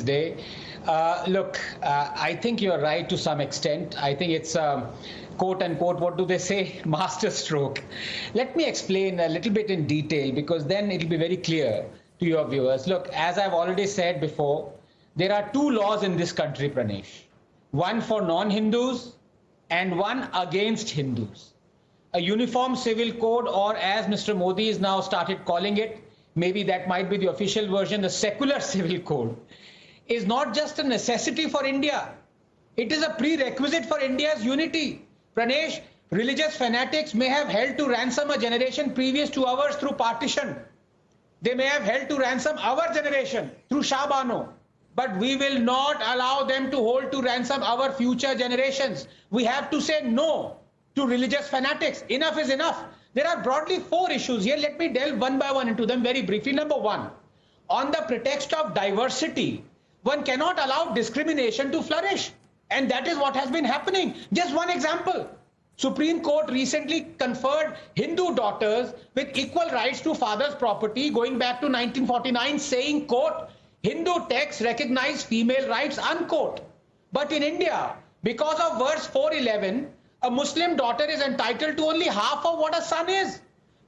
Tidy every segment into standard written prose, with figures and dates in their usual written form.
Day. Look, I think you're right to some extent. I think it's quote unquote, what do they say? Master stroke. Let me explain a little bit in detail, because then it'll be very clear to your viewers. Look, as I've already said before, there are two laws in this country, Pranesh. One for non-Hindus and one against Hindus. A uniform civil code, or as Mr. Modi is now started calling it, maybe that might be the official version, the secular civil code, is not just a necessity for India. It is a prerequisite for India's unity. Pranesh, religious fanatics may have held to ransom a generation previous to ours through partition. They may have held to ransom our generation through Shah Bano. But we will not allow them to hold to ransom our future generations. We have to say no to religious fanatics. Enough is enough. There are broadly four issues here. Let me delve one by one into them very briefly. Number one, on the pretext of diversity, one cannot allow discrimination to flourish. And that is what has been happening. Just one example. Supreme Court recently conferred Hindu daughters with equal rights to father's property going back to 1949, saying, quote, Hindu texts recognize female rights, unquote. But in India, because of verse 411, a Muslim daughter is entitled to only half of what a son is.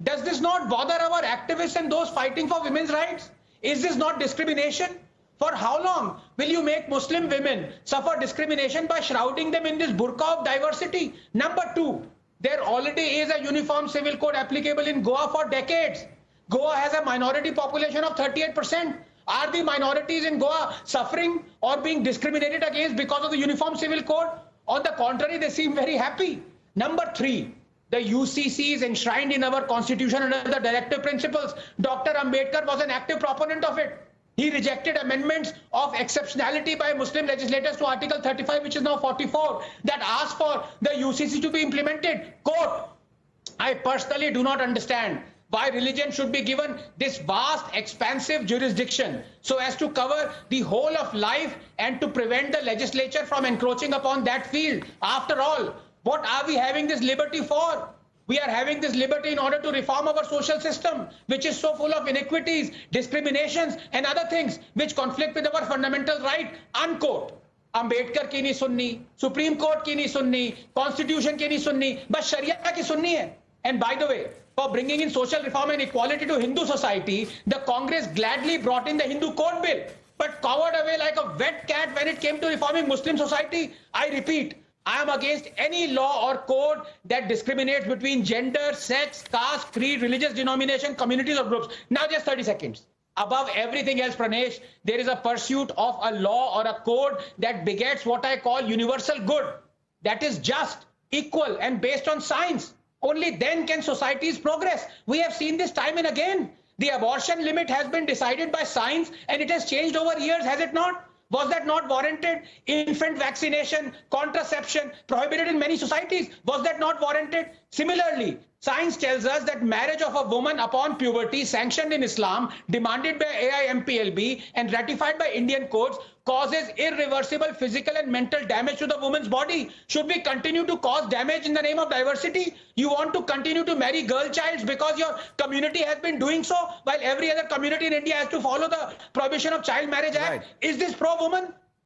Does this not bother our activists and those fighting for women's rights? Is this not discrimination? For how long will you make Muslim women suffer discrimination by shrouding them in this burqa of diversity? Number two, there already is a uniform civil code applicable in Goa for decades. Goa has a minority population of 38%. Are the minorities in Goa suffering or being discriminated against because of the uniform civil code? On the contrary, they seem very happy. Number three, the UCC is enshrined in our constitution under the directive principles. Dr. Ambedkar was an active proponent of it. He rejected amendments of exceptionality by Muslim legislators to Article 35, which is now 44, that asked for the UCC to be implemented. Quote, I personally do not understand why religion should be given this vast, expansive jurisdiction so as to cover the whole of life and to prevent the legislature from encroaching upon that field. After all, what are we having this liberty for? We are having this liberty in order to reform our social system, which is so full of iniquities, discriminations, and other things which conflict with our fundamental right, unquote. Ambedkar ki nahi sunni, Supreme Court ki nahi sunni, Constitution ki nahi sunni, but Sharia ki sunni hai. And by the way, for bringing in social reform and equality to Hindu society, the Congress gladly brought in the Hindu Code Bill, but cowered away like a wet cat when it came to reforming Muslim society. I repeat, I am against any law or code that discriminates between gender, sex, caste, creed, religious denomination, communities or groups. Now just 30 seconds. Above everything else, Pranesh, there is a pursuit of a law or a code that begets what I call universal good. That is just, equal and based on science. Only then can societies progress. We have seen this time and again. The abortion limit has been decided by science and it has changed over years, has it not? Was that not warranted? Infant vaccination, contraception, prohibited in many societies. Was that not warranted? Similarly, science tells us that marriage of a woman upon puberty, sanctioned in Islam, demanded by AIMPLB and ratified by Indian courts, causes irreversible physical and mental damage to the woman's body. Should we continue to cause damage in the name of diversity? You want to continue to marry girl childs because your community has been doing so, while every other community in India has to follow the Prohibition of Child Marriage Act? Right. Is this pro-woman?